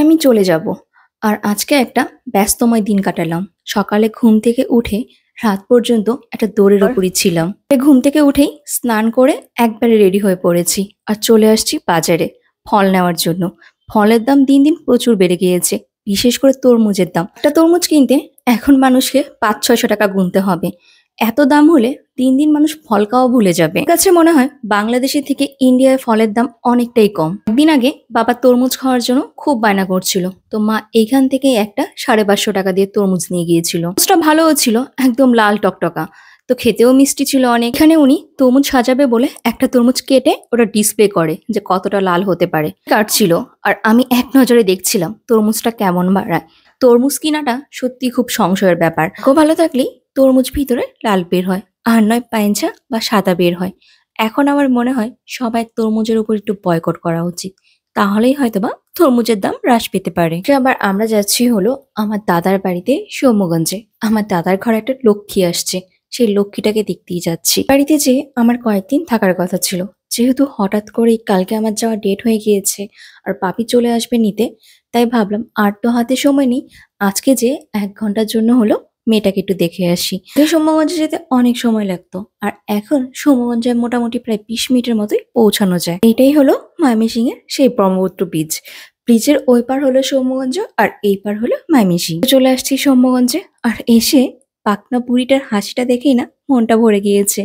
আমি চলে যাব। আর আজকে একটা ব্যস্তময় দিন কাটালাম। সকালে ঘুম থেকে উঠে রাত পর্যন্ত একটা দৌড়ের ওপরই ছিলাম। ঘুম থেকে উঠেই স্নান করে একবারে রেডি হয়ে পড়েছি আর চলে আসছি বাজারে ফল নেওয়ার জন্য। ফলের দাম দিন দিন প্রচুর বেড়ে গিয়েছে, বিশেষ করে তরমুজের দাম। একটা তরমুজ কিনতে এখন মানুষকে ৫-৬০০ টাকা গুনতে হবে। এত দাম হলে দিন দিন মানুষ ফল খাওয়া ভুলে যাবে। আমার কাছে মনে হয় বাংলাদেশের থেকে ইন্ডিয়ায় ফলের দাম অনেকটাই কম। একদিন আগে বাবা তরমুজ খাওয়ার জন্য খুব বায়না করছিল, তো মা এইখান থেকে একটা ৫৫০ টাকা দিয়ে তরমুজ নিয়ে গিয়েছিল। তরমুজটা ভালোও ছিল, একদম লাল টকটকা, তো খেতেও মিষ্টি ছিল অনেক। এখানে উনি তরমুজ সাজাবে বলে একটা তরমুজ কেটে ওটা ডিসপ্লে করে যে কতটা লাল হতে পারে কাটছিল। আর আমি এক নজরে দেখছিলাম তরমুজটা কেমন বাড়ায়। তরমুজ কিনাটা সত্যি খুব সংশয়ের ব্যাপার। খুব ভালো থাকলেই তরমুজ ভিতরে লাল বের হয়, আর নয় পাইনচা বা সাদা বের হয়। এখন আমার মনে হয় সবাই তরমুজের উপর একটু বয়কট করা উচিত, তাহলেই হয়তোবা তরমুজের দাম হ্রাস পেতে পারে। আবার আমরা যাচ্ছি হলো আমার দাদার বাড়িতে সৌম্যগঞ্জে। আমার দাদার ঘরে একটা লক্ষ্মী আসছে, সেই লক্ষ্মীটাকে দেখতেই যাচ্ছি। বাড়িতে যেয়ে আমার কয়েকদিন থাকার কথা ছিল, যেহেতু হঠাৎ করেই কালকে আমার যাওয়ার ডেট হয়ে গিয়েছে আর পাপি চলে আসবে নিতে, তাই ভাবলাম আর তো হাতে সময় নেই, আজকে যে ১ ঘন্টার জন্য হলো মেয়েটাকে একটু দেখে আসি। সৌম্যগঞ্জে যেতে অনেক সময় লাগতো, আর এখন সৌম্যগঞ্জে মোটামুটি প্রায় ২০ মিনিটের মতোই পৌঁছানো যায়। এটাই হলো ময়মনসিংহ এর সেই ব্রহ্মপুত্র ব্রিজ। ব্রিজের ওই পার হলো সৌম্যগঞ্জ আর এই পার হলো ময়মনসিংহ। চলে আসছি সৌম্যগঞ্জে, আর এসে পাকনা বুড়িটার হাসিটা দেখেই না মনটা ভরে গিয়েছে।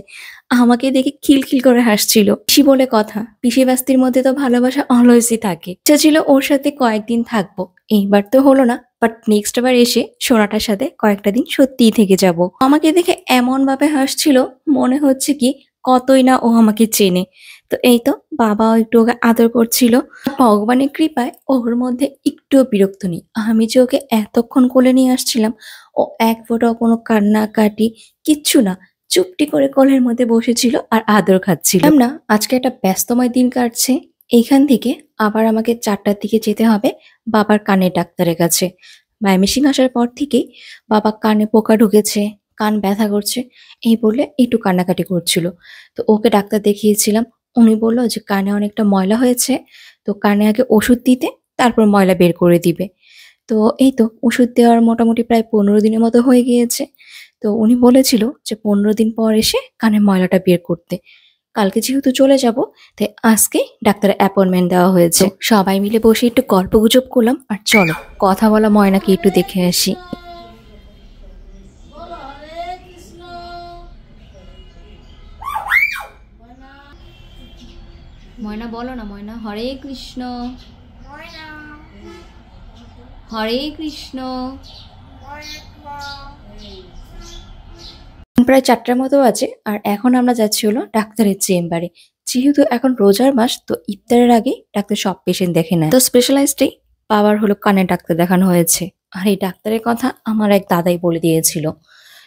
আমাকে দেখে খিলখিল করে হাসছিল। পিসি বলে কথা, পিসি বাস্তির মধ্যে তো ভালোবাসা অলওয়েজই থাকে। ইচ্ছা ছিল ওর সাথে কয়েকদিন থাকবো, এইবার তো হলো না, বাট নেক্সট বার এসে সোনাটার সাথে কয়েকটা দিন সত্যিই থেকে যাব। আমাকে দেখে এমন ভাবে হাসছিল, মনে হচ্ছে কি কতই না ও আমাকে চেনে। তো এই তো বাবাও একটু ওকে আদর করছিল। ভগবানের কৃপায় ওর মধ্যে একটুও বিরক্ত নেই। আমি যে ওকে এতক্ষণ কোলে নিয়ে আসছিলাম, ও এক ফোঁটাও কোনো কান্নাকাটি কিচ্ছু না, চুপটি করে কোলের মধ্যে বসেছিল আর আদর খাচ্ছিল। না, আজকে একটা ব্যস্তময় দিন কাটছে। এইখান থেকে আবার আমাকে ৪টার দিকে যেতে হবে বাবার কানের ডাক্তারের কাছে। ময়মনসিংহ আসার পর থেকেই বাবা কানে পোকা ঢুকেছে, কান ব্যথা করছে এই বলে একটু কান্নাকাটি করছিল। তো ওকে ডাক্তার দেখিয়েছিলাম। উনি বলল যে কানে অনেকটা ময়লা হয়েছে, তো কানে আগে ওষুধ দিতে, তারপর ময়লা বের করে দিবে। তো এই তো ওষুধ দেওয়ার মোটামুটি প্রায় ১৫ দিনের মতো হয়ে গিয়েছে। তো উনি বলেছিল যে ১৫ দিন পর এসে কানের ময়লাটা বের করতে। কালকে যেহেতু চলে যাব, তাই আজকে ডাক্তারের অ্যাপয়েন্টমেন্ট দেওয়া হয়েছে। সবাই মিলে বসে একটু গল্পগুজব করলাম, আর চলো কথা বলা ময়নাকে একটু দেখে আসি। ময়না বলো না, ময়না হরে কৃষ্ণ। হরে কৃষ্ণ। প্রায় ৪টার মতো আছে, আর এখন আমরা যাচ্ছি হলো ডাক্তারের চেম্বারে। যেহেতু এখন রোজার মাস, তো ইফতারের আগে ডাক্তার সব পেশেন্ট দেখে নেয়। তো স্পেশালাইজডেই বাবার হলো কানের ডাক্তার দেখানো হয়েছে। আর এই ডাক্তারের কথা আমার এক দাদাই বলে দিয়েছিল।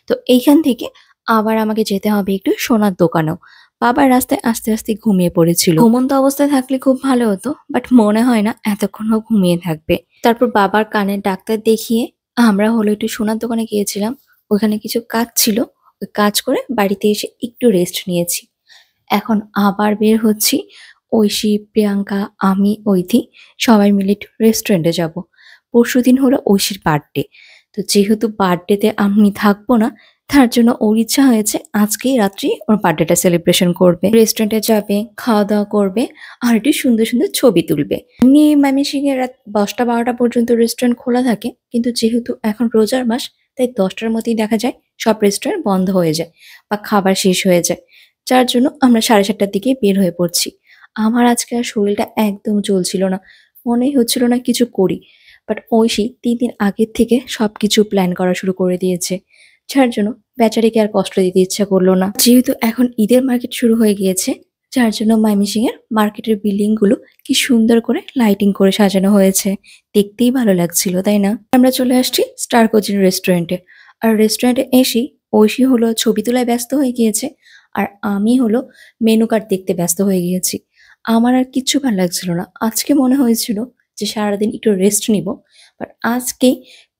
তো এইখান থেকে আবার আমাকে যেতে হবে একটু সোনার দোকানেও। বাবার রাস্তায় আস্তে আস্তে ঘুমিয়ে পড়েছিল। ঘুমন্ত অবস্থায় থাকলে খুব ভালো হতো, বাট মনে হয় না এতক্ষণও ঘুমিয়ে থাকবে। তারপর বাবার কানের ডাক্তার দেখিয়ে আমরা হলো একটু সোনার দোকানে গিয়েছিলাম। ওখানে কিছু কাজ ছিল, ওই কাজ করে বাড়িতে এসে একটু রেস্ট নিয়েছি। এখন আবার বের হচ্ছি। ঐশী, প্রিয়াঙ্কা, আমি, ঐথি সবাই মিলে একটু রেস্টুরেন্টে যাব। পরশুদিন হলো ঐশীর বার্থডে। তো যেহেতু বার্থডেতে আমি থাকবো না, তার জন্য ওর ইচ্ছা হয়েছে আজকেই রাত্রি ওর বার্থডেটা সেলিব্রেশন করবে। রেস্টুরেন্টে যাবে, খাওয়া দাওয়া করবে, আর একটু সুন্দর সুন্দর ছবি তুলবে। এমনি ময়মনসিংহে রাত ১০টা-১২টা পর্যন্ত রেস্টুরেন্ট খোলা থাকে, কিন্তু যেহেতু এখন রোজার মাস, তাই ১০টার মধ্যেই দেখা যায় সব রেস্টুরেন্ট বন্ধ হয়ে যায় বা খাবার শেষ হয়ে যায়। যার জন্য আমরা ৭:৩০টার দিকে বের হয়ে পড়ছি। আমার আজকে আর শরীরটা একদম চলছিল না, মনেই হচ্ছিল না কিছু করি। বাট ঐশী ৩ দিন আগের থেকে সবকিছু প্ল্যান করা শুরু করে দিয়েছে, যার জন্য বেচারিকে আর কষ্ট দিতে ইচ্ছা করলো না। যেহেতু এখন ঈদের মার্কেট শুরু হয়ে গিয়েছে, যার জন্য ময়মনসিংহের মার্কেটের বিল্ডিং গুলো কি সুন্দর করে লাইটিং করে সাজানো হয়েছে, দেখতেই ভালো লাগছিল, তাই না? আমরা চলে আসছি স্টার কোচিন রেস্টুরেন্টে। আর রেস্টুরেন্টে এসেই ঐশী হলো ছবি তোলায় ব্যস্ত হয়ে গিয়েছে, আর আমি হলো মেনু কার্ড দেখতে ব্যস্ত হয়ে গিয়েছি। আমার আর কিচ্ছু ভালো লাগছিল না। আজকে মনে হয়েছিল যে সারাদিন একটু রেস্ট নিব, বাট আজকে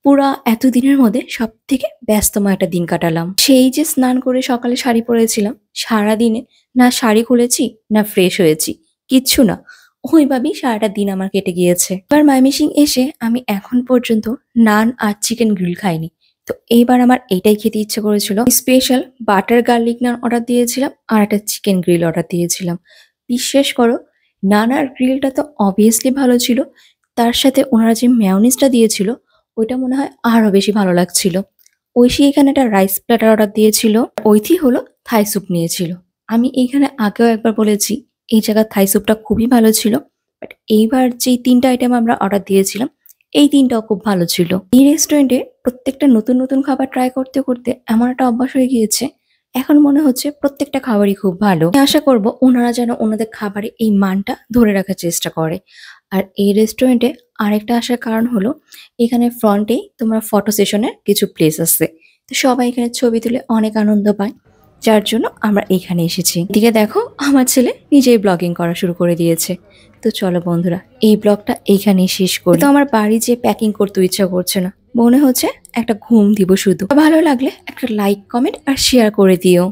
পুরা এতদিনের মধ্যে সব থেকে ব্যস্তময় একটা দিন কাটালাম। সেই যে স্নান করে সকালে শাড়ি পরেছিলাম, সারাদিনে না শাড়ি খুলেছি না ফ্রেশ হয়েছি, কিচ্ছু না। ওইভাবেই সারাটা দিন আমার কেটে গিয়েছে। এবার ময়মনসিং এসে আমি এখন পর্যন্ত নান আর চিকেন গ্রিল খাইনি। তো এইবার আমার এটাই খেতে ইচ্ছে করেছিল। স্পেশাল বাটার গার্লিক নান অর্ডার দিয়েছিলাম আর একটা চিকেন গ্রিল অর্ডার দিয়েছিলাম। বিশ্বাস করো, নান আর গ্রিলটা তো অবভিয়াসলি ভালো ছিল, তার সাথে ওনারা যে মেয়োনিজটা দিয়েছিল ওইটা মনে হয় আরো বেশি ভালো লাগছিল। ঐশী এখানে একটা রাইস প্ল্যাটার অর্ডার দিয়েছিল, ঐথি হলো থাই স্যুপ নিয়েছিল। আমি এইখানে আগেও একবার বলেছি এই জায়গার থাই স্যুপটা খুবই ভালো ছিল, বাট এইবার যেই ৩টা আইটেম আমরা অর্ডার দিয়েছিলাম এই ৩টাও খুব ভালো ছিল। এই রেস্টুরেন্টে প্রত্যেকটা নতুন নতুন খাবার ট্রাই করতে করতে এমন একটা অভ্যাস হয়ে গিয়েছে, এখন মনে হচ্ছে প্রত্যেকটা খাবারই খুব ভালো। আমি আশা করব ওনারা যেন ওনাদের খাবারে এই মানটা ধরে রাখার চেষ্টা করে। আর এই রেস্টুরেন্টে আরেকটা আসার কারণ হলো এখানে ফ্রন্টেই তোমার ফটো সেশনের কিছু প্লেস আছে, তো সবাই এখানে ছবি তুলে অনেক আনন্দ পায়, যার জন্য আমরা এখানে এসেছি। এদিকে দেখো আমার ছেলে নিজেই ব্লগিং করা শুরু করে দিয়েছে। তো চলো বন্ধুরা, এই ব্লগটা এইখানেই শেষ করি। তো আমার বাড়ি যে প্যাকিং করতে ইচ্ছা করছে না, মনে হচ্ছে একটা ঘুম দিব শুধু। ভালো লাগলে একটা লাইক, কমেন্ট আর শেয়ার করে দিও।